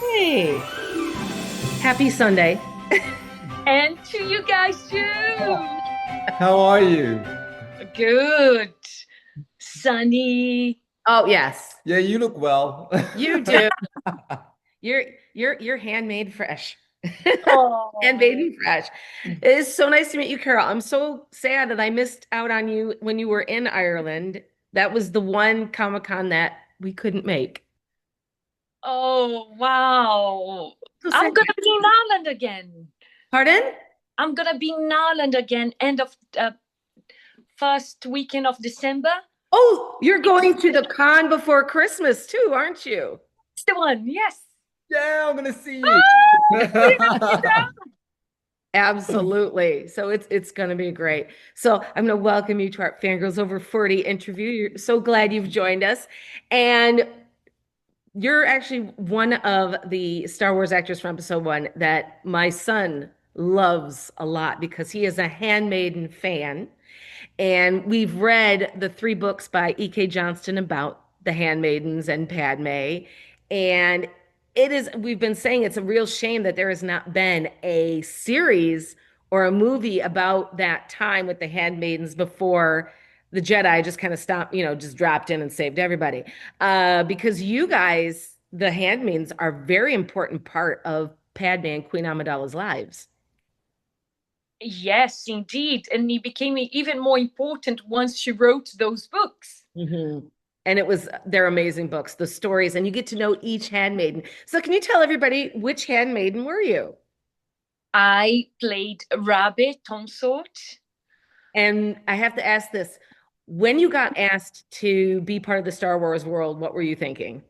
Hey, happy Sunday. And to you guys too. How are you? Good. Sunny. Oh, yes, Yeah, you look well. you do. You're you're handmade fresh. Handmade Oh, and fresh. It is so nice to meet you, Carol. I'm so sad that I missed out on you when you were in Ireland. That was the one Comic-Con that we couldn't make. oh, wow. So I'm sad. gonna be in Ireland again. Pardon? I'm gonna be in Ireland again, end of first weekend of December. Oh, you're It's going to the con before Christmas too, aren't you? the one, yes. Yeah, I'm gonna see you. Ah, we're gonna be Absolutely. So it's going to be great. So I'm going to welcome you to our Fangirls Over 40 interview. You're so glad you've joined us. And you're actually one of the Star Wars actors from episode one that my son loves a lot because he is a Handmaiden fan. And we've read the three books by E.K. Johnston about the handmaidens and Padme. And we've been saying it's a real shame that there has not been a series or a movie about that time with the handmaidens before the Jedi just kind of stopped, just dropped in and saved everybody. Because you guys, the handmaidens, are a very important part of Padme and Queen Amidala's lives. Yes, indeed. And he became even more important once she wrote those books. Mhm. And they're amazing books, the stories, and you get to know each handmaiden. So can you tell everybody which handmaiden were you? I played Rabe Consort. And I have to ask this, when you got asked to be part of the Star Wars world, what were you thinking?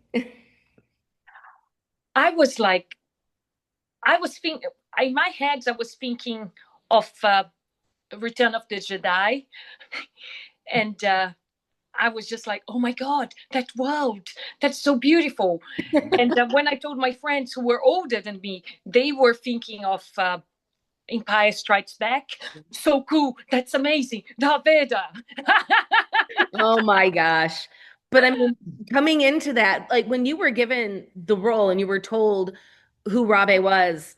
I was like, I was thinking in my head, I was thinking of Return of the Jedi, and I was just like, oh my god, that world, that's so beautiful. And when I told my friends who were older than me, they were thinking of Empire Strikes Back. So cool, that's amazing, Darth Vader. Oh my gosh. But I mean, coming into that, like when you were given the role and you were told who Rabe was,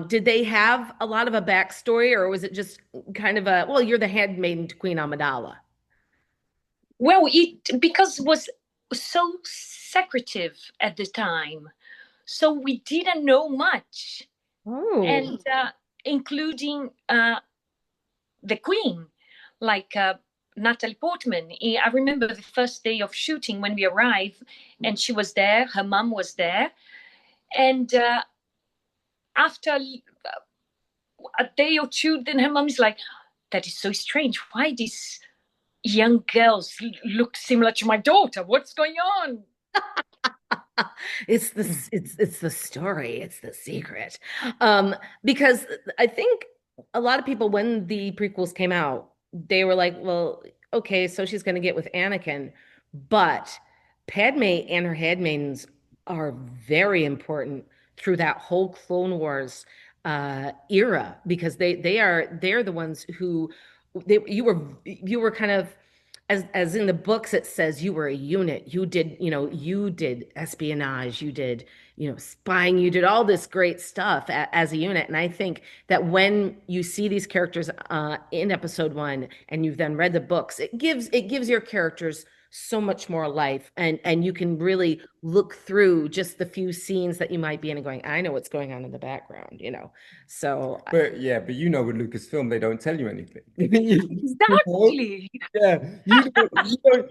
did they have a lot of a backstory or was it just kind of well, you're the handmaiden to Queen Amidala? Well, it because it was so secretive at the time, so we didn't know much, Oh, and including the Queen, like Natalie Portman. I remember the first day of shooting when we arrived, and she was there. Her mum was there, and after a day or two, then her mum is like, "That is so strange. Why these young girls look similar to my daughter? What's going on?" it's the story, it's the secret. Um, because I think a lot of people when the prequels came out, they were like, well, okay, so she's gonna get with Anakin, but Padme and her handmaidens are very important through that whole Clone Wars era because they're the ones who you were kind of as in the books it says you were a unit, you did espionage, you did spying, you did all this great stuff as a unit. And I think that when you see these characters in episode one and you've then read the books, it gives your characters so much more life, and you can really look through just the few scenes that you might be in and going, I know what's going on in the background. So But yeah, but you know with Lucasfilm they don't tell you anything. You know? Exactly. Yeah,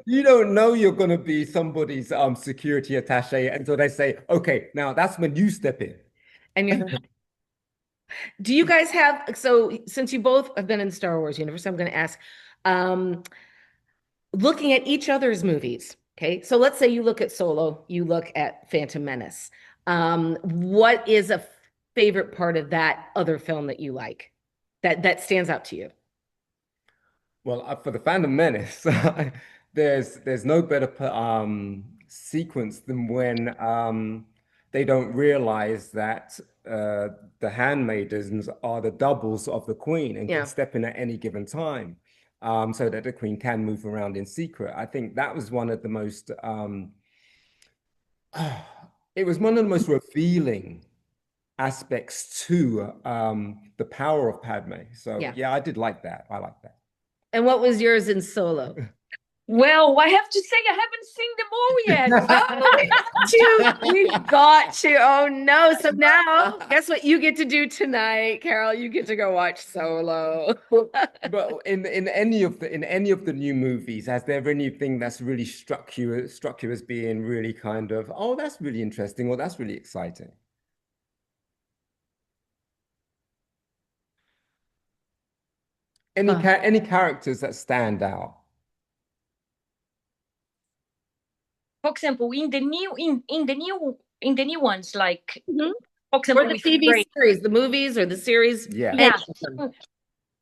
you don't know you're gonna be somebody's security attaché until they say, okay, now that's when you step in. and you do you guys have, so since you both have been in the Star Wars universe, I'm going to ask, um, looking at each other's movies. Okay, so let's say you look at Solo, you look at Phantom Menace. What is a favorite part of that other film that you like that stands out to you? Well, for the Phantom Menace, there's no better sequence than when they don't realize that the handmaidens are the doubles of the queen and can Yeah. step in at any given time, so that the queen can move around in secret. I think that was one of the most It was one of the most revealing aspects to the power of Padme. So Yeah. yeah, I did like that. I like that. And what was yours in Solo? Well, I have to say I haven't seen them all yet. Oh, we got to. We've got to. Oh no. So now, guess what you get to do tonight, Carol? You get to go watch Solo. But in any of the new movies, has there anything that's really struck you as being really kind of, oh, that's really interesting, or that's really exciting? Any Uh, ca any characters that stand out? For example, in the new ones, like mhm. for Or example the with TV Ray. series, the movies or the series, Yeah. any Yeah. of them.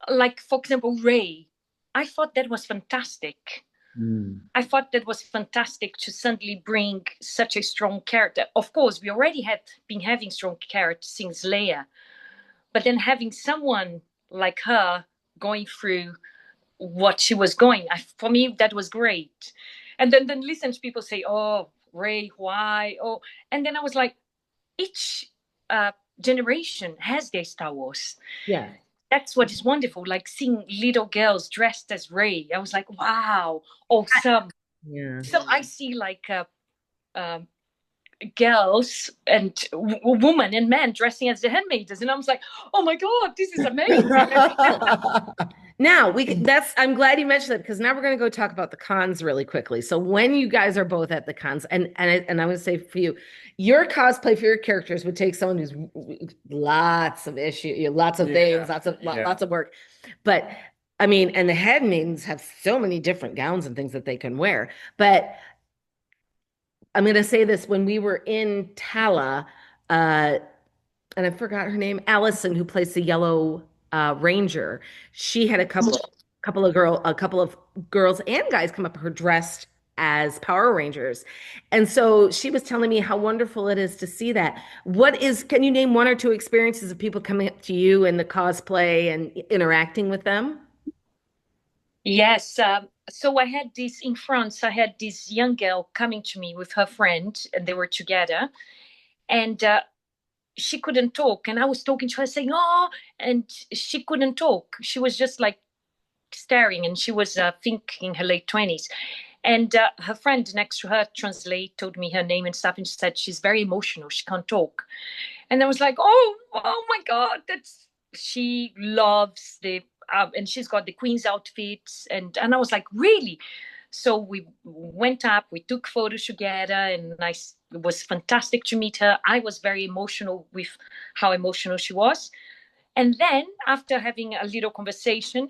Like for example, Ray. I thought that was fantastic. Mm. I thought that was fantastic to suddenly bring such a strong character. Of course, we already had been having strong characters since Leia, but then having someone like her going through what she was going, for me, that was great. And then listen to people say, "Oh, Ray, why?" Oh, and then I was like, each uh, generation has their Star Wars. Yeah. That's what is wonderful. Like seeing little girls dressed as Ray, I was like, wow. Awesome. Yeah. So I see like um, girls and women and men dressing as the handmaidens, and I was like, oh my god, this is amazing. Now I'm glad you mentioned that because now we're going to go talk about the cons really quickly. So when you guys are both at the cons, and I'm going to say for you, your cosplay for your characters would take someone who's lots of issue, lots of things, Yeah. lots of work. But I mean, and the handmaidens have so many different gowns and things that they can wear. But I'm going to say this: when we were in Tala, uh, and I forgot her name, Allison, who plays the yellow ranger. She had a couple of girls and guys come up to her dressed as Power Rangers. And so she was telling me how wonderful it is to see that. Can you name one or two experiences of people coming up to you in the cosplay and interacting with them? Yes. So I had this in France. I had this young girl coming to me with her friend, and they were together. And she couldn't talk, and I was talking to her, saying, "Oh," and she couldn't talk. She was just like staring, and she was thinking in her late 20s. And her friend next to her translate, told me her name and stuff, and she said she's very emotional. She can't talk. And I was like, oh my god, that's she loves the and she's got the queen's outfits, and I was like, really? So we went up, we took photos together, and it was fantastic to meet her. I was very emotional with how emotional she was. And then after having a little conversation,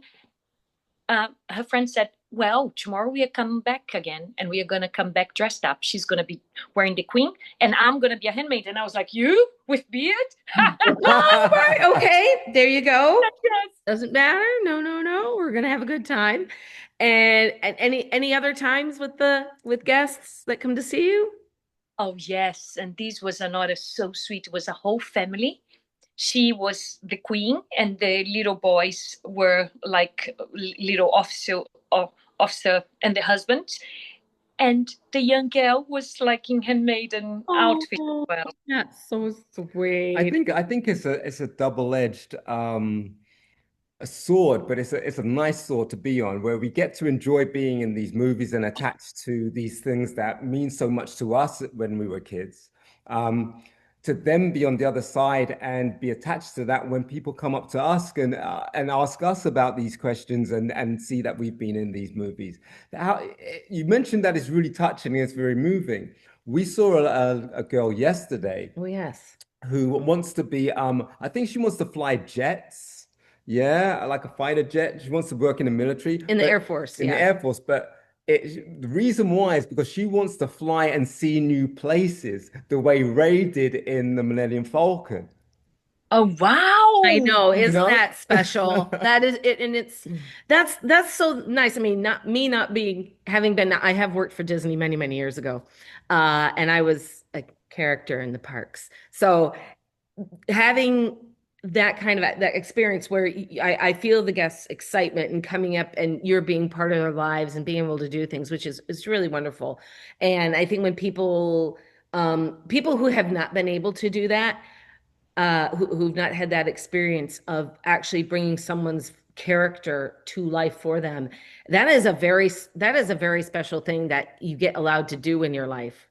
her friend said, well, tomorrow we are coming back again, and we are going to come back dressed up. She's going to be wearing the queen, and I'm going to be a handmaid. And I was like, you with beard? Oh, right. Okay, there you go. Yes. Doesn't matter. No, no, no. We're gonna have a good time. And any other times with the with guests that come to see you? Oh, yes. And this was another so sweet. It was a whole family. She was the queen, and the little boys were like little officer and the husband. And the young girl was like in handmaiden outfit Oh, as well. that's so I sweet. think I think it's a double-edged a sword, but it's a nice sword to be on, where we get to enjoy being in these movies and attached to these things that mean so much to us when we were kids. To then be on the other side and be attached to that when people come up to us and ask us about these questions and see that we've been in these movies. How you mentioned that is really touching and it's very moving. We saw a girl yesterday Oh, yes. who wants to be I think she wants to fly jets. Yeah, like a fighter jet. She wants to work in the military, In the but Air Force, in the yeah. Air Force. But the reason why is because she wants to fly and see new places the way Ray did in the Millennium Falcon. Oh, I wow. know, You isn't know? that special? That is it, and that's so nice. I mean, not me not being having been I have worked for Disney many, many years ago. And I was a character in the parks. So having that kind of that experience where I feel the guests' excitement and coming up and you're being part of their lives and being able to do things, which is really wonderful. And I think when people People who have not been able to do that, who've not had that experience of actually bringing someone's character to life for them, that is a very special thing that you get allowed to do in your life.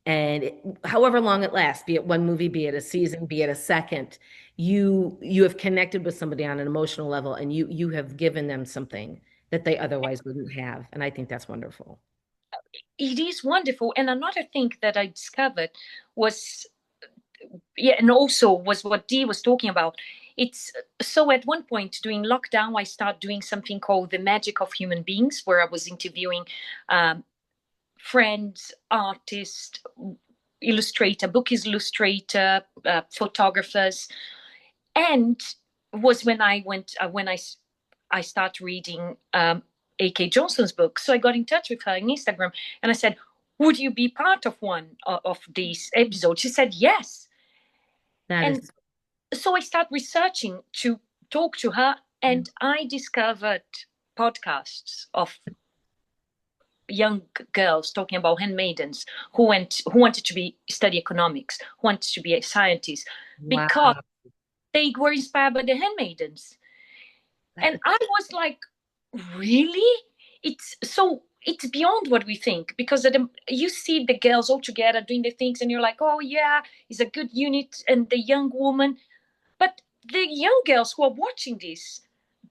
And however long it lasts, be it one movie, be it a season, be it a second, you have connected with somebody on an emotional level, and you have given them something that they otherwise wouldn't have. And I think that's wonderful. It is wonderful. And another thing that I discovered was, yeah, and also was what Dee was talking about. It's so at one point during lockdown, I started doing something called the magic of human beings, where I was interviewing um, friends, artists, illustrator, book illustrator, photographers, and was when I went when I started reading A.K. Johnson's book. So I got in touch with her on Instagram and I said, "Would you be part of one of these episodes?" She said yes, That and is, so I started researching to talk to her, and I discovered podcasts of young girls talking about handmaidens who wanted to be study economics, who wanted to be a scientist because wow. they were inspired by the handmaidens. And That- I was like, really? It's beyond what we think, because you see the girls all together doing the things and you're like, oh yeah, it's a good unit, and the young woman. But the young girls who are watching this,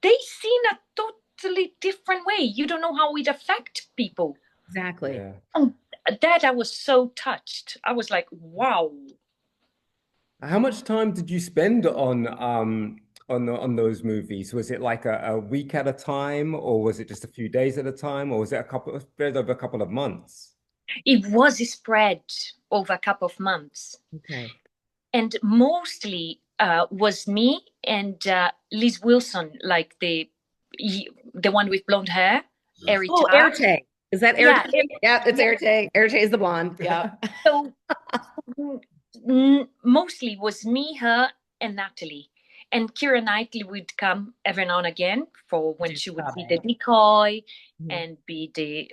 they see in a totally different way. You don't know how it affects people. Exactly. Yeah. And that I was so touched. I was like, wow. How much time did you spend on those movies? Was it like a week at a time, or was it just a few days at a time, or was it a couple spread over a couple of months? It was spread over a couple of months. Okay. And mostly was me and Liz Wilson, like the one with blonde hair, Oh, Erita. Airtay. Is that Yeah, Airtay? Yeah, it's yeah. Airtay. Airtay is the blonde. Yeah. So mostly was me, her, and Natalie. And Kira Knightley would come every now and again for when Do she would be the Rabe. decoy Mhm. and be the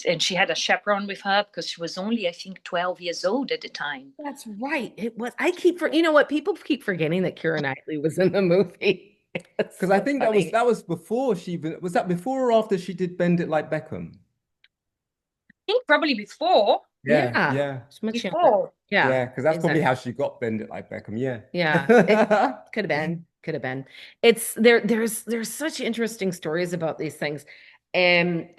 and she had a chaperone with her because she was only, I think, 12 years old at the time. That's right. It was. You know what? People keep forgetting that Keira Knightley was in the movie. It's Because I so think funny. that was before she even was that before or after she did Bend It Like Beckham? I think probably before. Yeah, Yeah. yeah, She's much younger. Before. Yeah, yeah. Because that's probably exactly. how she got Bend It Like Beckham. Yeah. Yeah. It could have been. Could have been. It's there's such interesting stories about these things. And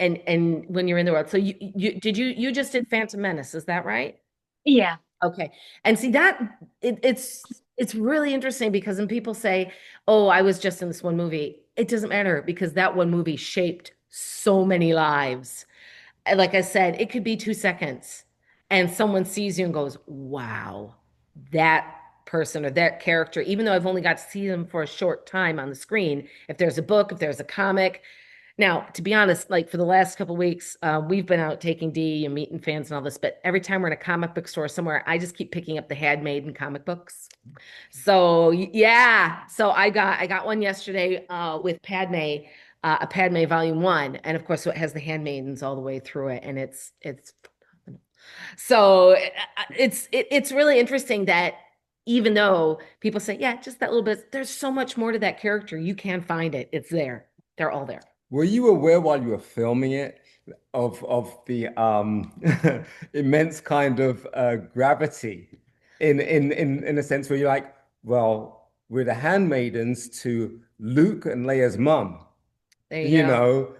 when you're in the world. So you just did Phantom Menace, is that right? Yeah. Okay. And see that it's really interesting because when people say, "Oh, I was just in this one movie," it doesn't matter because that one movie shaped so many lives. And like I said, it could be 2 seconds and someone sees you and goes, "Wow, that person or that character," even though I've only got to see them for a short time on the screen. If there's a book, if there's a comic, now, to be honest, like for the last couple of weeks, we've been out taking D and meeting fans and all this, but every time we're in a comic book store somewhere, I just keep picking up the handmaiden comic books. So yeah, so I got one yesterday with Padme, a Padme Volume One, and of course it has the handmaidens all the way through it, and it's so it's really interesting that even though people say, yeah, just that little bit, there's so much more to that character. You can find it. It's there. They're all there. Were you aware while you were filming it of the immense kind of gravity in a sense where you're like, well, we're the handmaidens to Luke and Leia's mum, There you you go. know,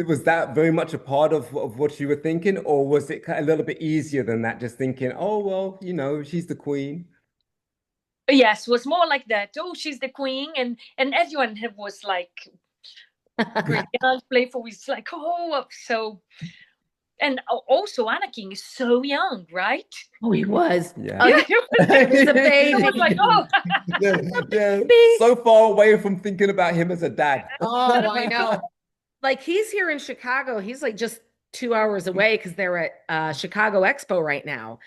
was that very much a part of what you were thinking, or was it a little bit easier than that, just thinking, oh well, she's the queen? Yes, it was more like that. Oh, she's the queen, and everyone was like brilliant, playful. It's like, oh, so, and also Anakin is so young, right? Oh, he was. Oh, Yeah. Yeah, yeah, he was a I was like, baby. oh, Yeah, yeah, Baby. so far away from thinking about him as a dad. Oh, I know. Like he's here in Chicago. He's like just 2 hours away because they're at Chicago Expo right now.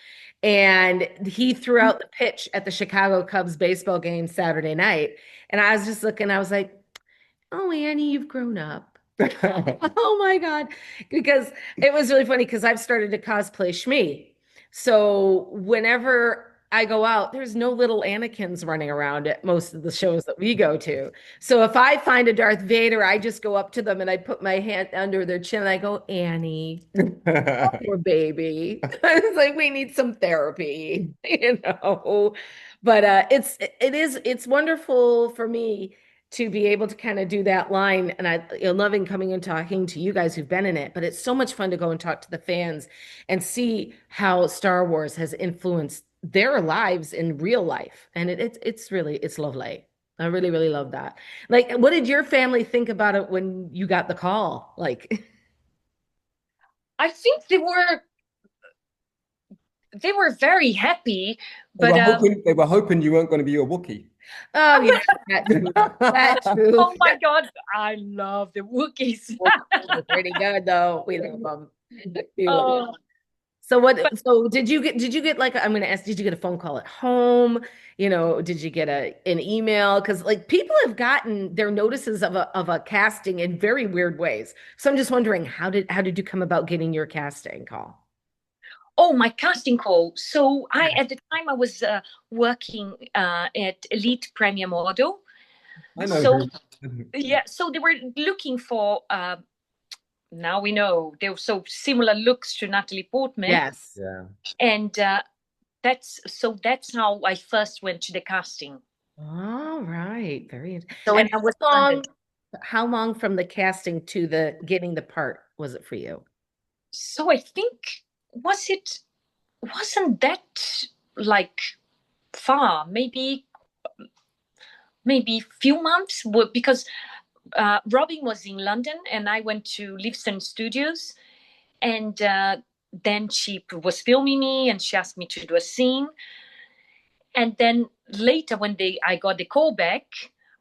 And he threw out the pitch at the Chicago Cubs baseball game Saturday night. And I was just looking, I was like, oh, Annie, you've grown up. Oh my God. Because it was really funny because I've started to cosplay Shmi. So whenever I go out, there's no little Anakins running around at most of the shows that we go to. So if I find a Darth Vader, I just go up to them and I put my hand under their chin and I go, Annie, poor baby. It's like we need some therapy, you know. But it's wonderful for me to be able to kind of do that line. And loving coming and talking to you guys who've been in it, but it's so much fun to go and talk to the fans and see how Star Wars has influenced their lives in real life. And it's lovely. I really, really love that. Like, what did your family think about it when you got the call? Like, I think they were very happy, but They were hoping you weren't going to be a Wookiee. oh yeah, that too. That too. oh my God, I love the Wookiees. They're pretty good though. We love them. We love them. Oh, So but what, so did you get like, I'm gonna ask, did you get a phone call at home? You know, did you get an email? Because like people have gotten their notices of a casting in very weird ways. So I'm just wondering, how did you come about getting your casting call? oh, my casting call. So I at the time I was working at Elite Premier Model. I know So who. yeah, so they were looking for now we know they were so similar looks to Natalie Portman, Yes. Yeah. and that's how I first went to the casting. All right. Very interesting. So And and I was funded. how long from the casting to the getting the part was it for you? So I think wasn't that like far? Maybe few months, because Robin was in London and I went to Livingston Studios, and then she was filming me and she asked me to do a scene, and then later when I got the call back,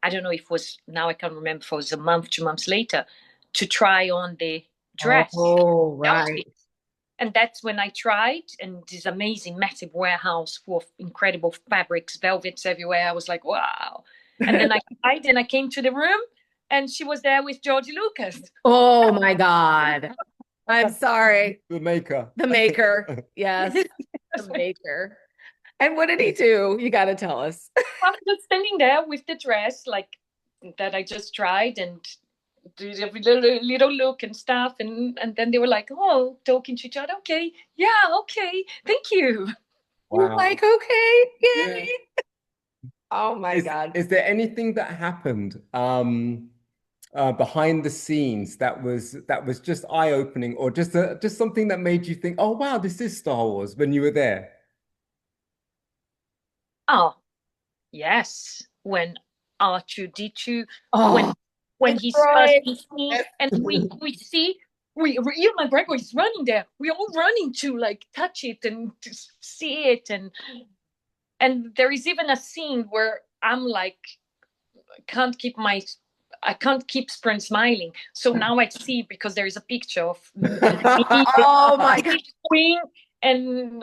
I don't know if it was, now I can't remember if it was a month, 2 months later, to try on the dress, Oh, the outfit. right. And that's when I tried, and this amazing massive warehouse full of incredible fabrics, velvets everywhere. I was like, wow. And then I tried and I came to the room and she was there with Georgie Lucas. Oh my God. I'm sorry. The maker. The maker. Yes, the maker. And what did he do? You got to tell us. I was just standing there with the dress like that I just tried, and did a little look and stuff, and then they were like, oh, talking to each other. Okay, yeah, okay, thank you. You're Wow. like, okay, Yeah. yay. Oh my God. Is there anything that happened behind the scenes that was just eye-opening, or just something that made you think, oh wow, this is Star Wars when you were there? Oh, yes, when R2D2, Oh, when that's he's first right. me, and we see Ian McGregor is running there. We're all running to like touch it and to see it, and there is even a scene where I'm like, can't keep my I can't keep smiling. So now I see, because there is a picture of me, Oh my God. Queen and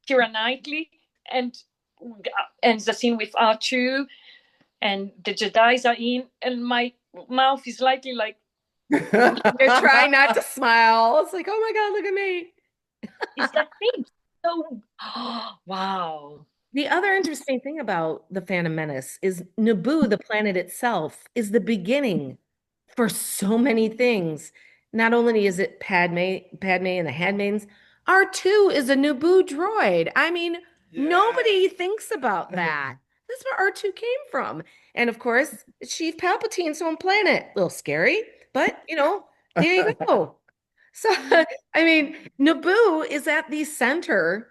Keira Knightley, and the scene with R2 and the Jedi's are in, and my mouth is slightly like, You're trying not to smile. It's like, oh my God, look at me. is that thing? So, wow. The other interesting thing about the Phantom Menace is Naboo, the planet itself, is the beginning for so many things. Not only is it Padme and the handmaidens, R2 is a Naboo droid. I mean, nobody thinks about that. That's where R2 came from. And of course, it's Chief Palpatine's home planet. A little scary, but there you go. So, I mean, Naboo is at the center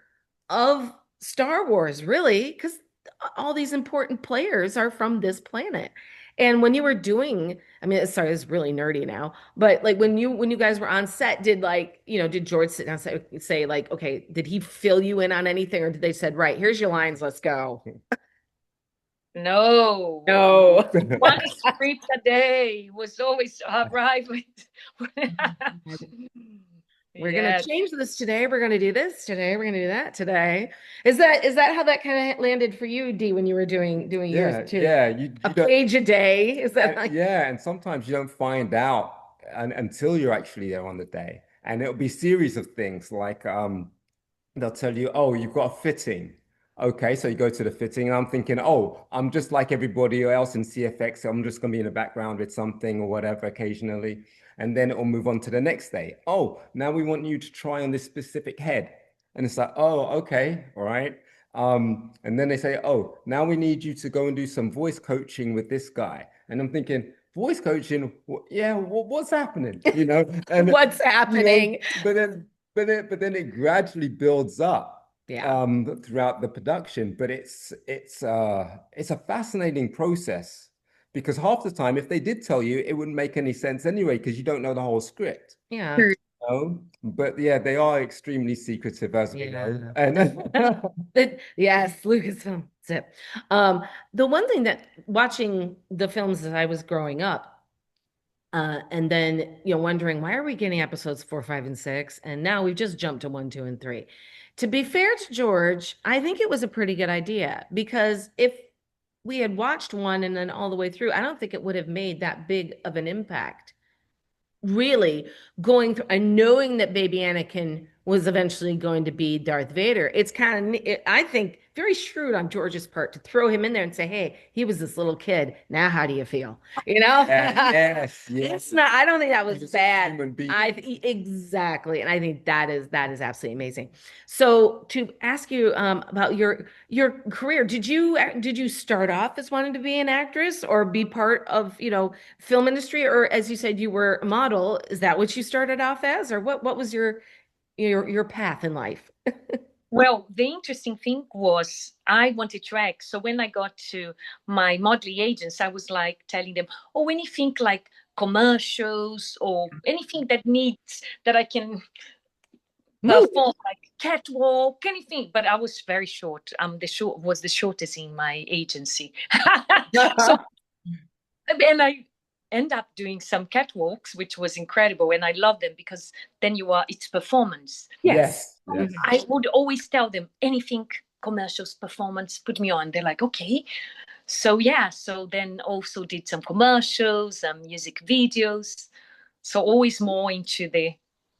of Star Wars, really, because all these important players are from this planet. And when you were doing, I mean, sorry, it's really nerdy now, but like when you guys were on set, did George sit down and say like, okay, did he fill you in on anything, or did they said, right, here's your lines, let's go? No. No. One script a day was always right. We're gonna change this today. We're gonna do this today. We're gonna do that today. Is that how that kind of landed for you, Dee, when you were doing yours too? Yeah, A you don't, page a day? Is that like? yeah, and sometimes you don't find out until you're actually there on the day, and it'll be series of things like they'll tell you, oh, you've got a fitting. Okay, so you go to the fitting, and I'm thinking, oh, I'm just like everybody else in CFX. So I'm just going to be in the background with something or whatever occasionally. And then it will move on to the next day. Oh, now we want you to try on this specific head. And it's like, oh, okay, all right. And then they say, oh, now we need you to go and do some voice coaching with this guy. And I'm thinking, voice coaching? Yeah, what's happening? You know, and What's you know, happening? but then it gradually builds up Yeah. throughout the production. But it's a fascinating process because half the time, if they did tell you, it wouldn't make any sense anyway because you don't know the whole script. Yeah. But yeah, they are extremely secretive, as we know. Yeah. And Yes, Lucasfilm. That's it. The one thing that watching the films as I was growing up, and then wondering why are we getting episodes 4, 5, and 6, and now we've just jumped to 1, 2, and 3. To be fair to George, I think it was a pretty good idea because if we had watched one and then all the way through, I don't think it would have made that big of an impact really going through and knowing that baby Anakin was eventually going to be Darth Vader. It's kind of, I think, very shrewd on George's part to throw him in there and say, hey, he was this little kid. Now, how do you feel? You know? yes, yes. It's not, I don't think that was He's a bad. human being. Exactly. And I think that is absolutely amazing. So to ask you about your career, did you start off as wanting to be an actress or be part of, film industry, or as you said, you were a model? Is that what you started off as, or what was your path in life? Well, the interesting thing was I wanted to act. So when I got to my modeling agents, I was like telling them, oh, anything like commercials or anything that needs that I can Move. perform, like catwalk, anything. But I was very short. The shortest in my agency. So and I end up doing some catwalks, which was incredible, and I love them because then it's performance. Yes. Yes. I would always tell them anything commercials, performance, put me on. They're like, okay. So yeah, so then also did some commercials, some music videos. So always more into the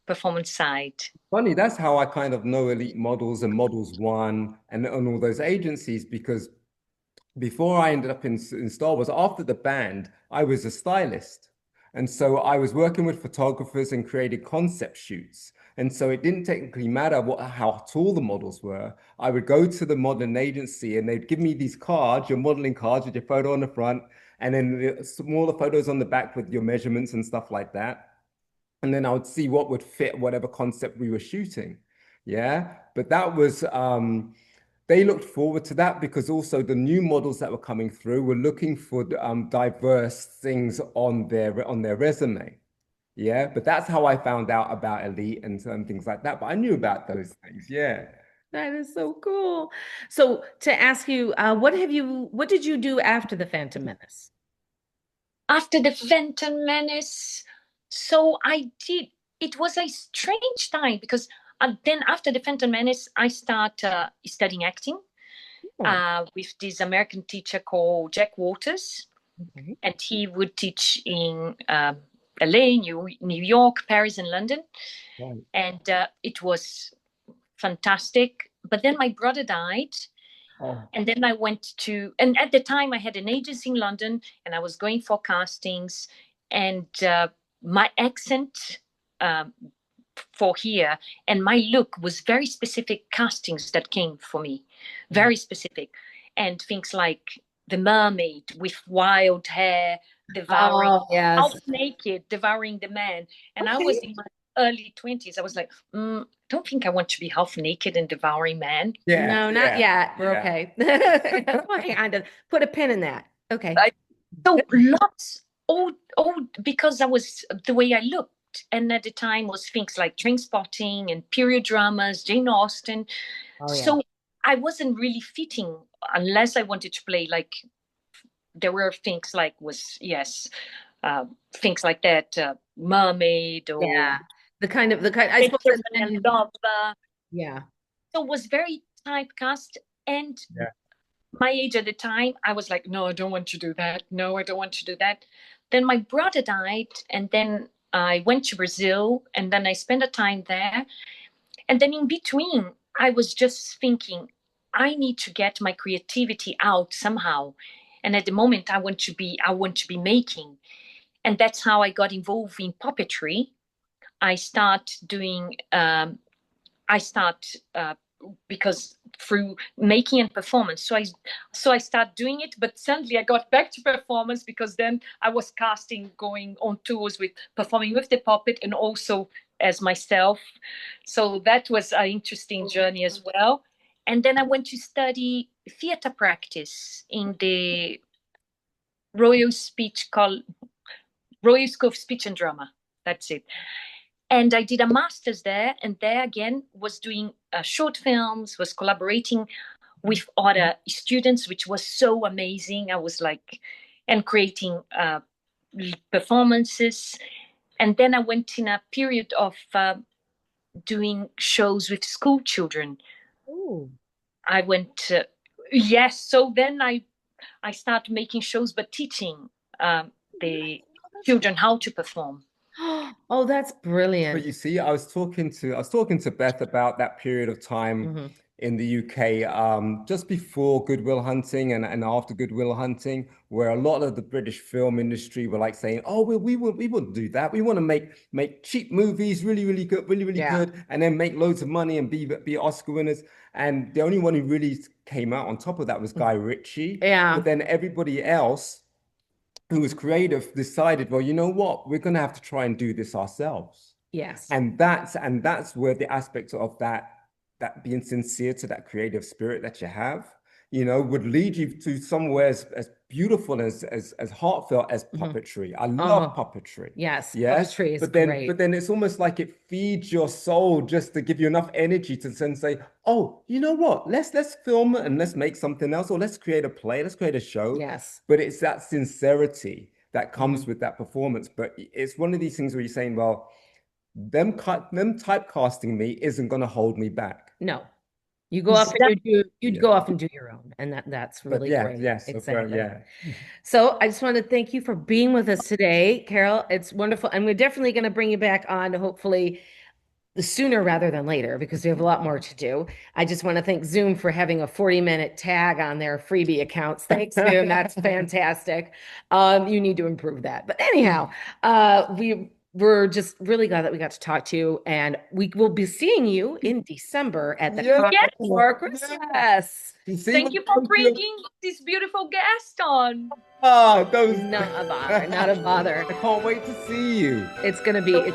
performance side. Funny, that's how I kind of know Elite Models and Models One and all those agencies because before I ended up in Star Wars, after the band, I was a stylist. And so I was working with photographers and created concept shoots. And so it didn't technically matter how tall the models were. I would go to the modeling agency and they'd give me these cards, your modeling cards with your photo on the front, and then the smaller photos on the back with your measurements and stuff like that. And then I would see what would fit whatever concept we were shooting. Yeah. But that was they looked forward to that because also the new models that were coming through were looking for diverse things on their resume. Yeah, but that's how I found out about Elite and things like that. But I knew about those things. Yeah. That is so cool. So to ask you, what did you do after the Phantom Menace? After the Phantom Menace, so it was a strange time because then after the Phantom Menace, I start studying acting with this American teacher called Jack Waters. Okay. And he would teach in LA, New York, Paris, and London. Right. And it was fantastic. But then my brother died. Oh. And then I went and at the time I had an agency in London and I was going for castings. And my accent for here and my look was very specific castings that came for me, very specific. And things like the mermaid with wild hair, devouring, half naked, devouring the man. And I was in my early 20s. I was like, don't think I want to be half naked and devouring man. Yeah. No, not yet. We're okay. Hang on, put a pin in that. Okay. So lots, all because I was the way I looked. And at the time was things like Trainspotting and period dramas, Jane Austen. So I wasn't really fitting unless I wanted to play like there were things like things like that, mermaid or the kind I suppose yeah. So it was very typecast and my age at the time, I was like, no, I don't want to do that. No, I don't want to do that. Then my brother died and then I went to Brazil and then I spent a time there. And then in between, I was just thinking, I need to get my creativity out somehow. And at the moment I want to be making. And that's how I got involved in puppetry. I start doing I start because through making and performance. So I start doing it, but suddenly I got back to performance because then I was casting, going on tours with performing with the puppet and also as myself. So that was an interesting journey as well. And then I went to study theatre practice in the Royal Speech Col Royal School of Speech and Drama. That's it. And I did a master's there, and there again was doing short films, was collaborating with other students, which was so amazing. I was like, and creating performances. And then I went in a period of doing shows with school children. Ooh. I went, yes. So then I started making shows, but teaching the children how to perform. Oh, that's But brilliant. you see, I was talking to Beth about that period of time in the UK, just before Good Will Hunting and after Good Will Hunting, where a lot of the British film industry were like saying, "Oh, we wouldn't do that. We want to make cheap movies, really, really good, really, really Yeah. good, and then make loads of money and be Oscar winners." And the only one who really came out on top of that was Guy Ritchie. Yeah. But then everybody else who was creative decided, well, you know what, we're going to have to try and do this ourselves. Yes. And that's where the aspect of that being sincere to that creative spirit that you have, would lead you to somewhere as beautiful as heartfelt as puppetry. I love puppetry. Yes. Yes. Puppetry is But great. then it's almost like it feeds your soul just to give you enough energy to then say, oh, you know what? Let's film it and let's make something else, or let's create a play, let's create a show. Yes. But it's that sincerity that comes with that performance. But it's one of these things where you're saying, well, them typecasting me isn't going to hold me back. No. You go off and you'd Yeah. go off and do your own, and that's But really yeah, great. yes, Exactly. yeah. So I just want to thank you for being with us today, Karol. It's wonderful. And we're definitely going to bring you back on, hopefully sooner rather than later, because we have a lot more to do. I just want to thank Zoom for having a 40-minute tag on their freebie accounts. Thanks, Zoom. That's fantastic. You need to improve that. But anyhow, we're just really glad that we got to talk to you, and we will be seeing you in December at the Yeah. Conference for Christmas. Thank you for bringing this beautiful guest on. Those Not a bother, not a bother. I can't wait to see you. It's gonna be a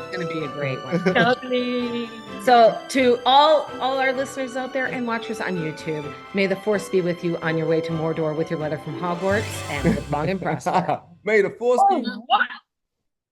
great one. Totally. So to all our listeners out there and watchers on YouTube, may the force be with you on your way to Mordor with your letter from Hogwarts, and live long and prosper. May the force be. What?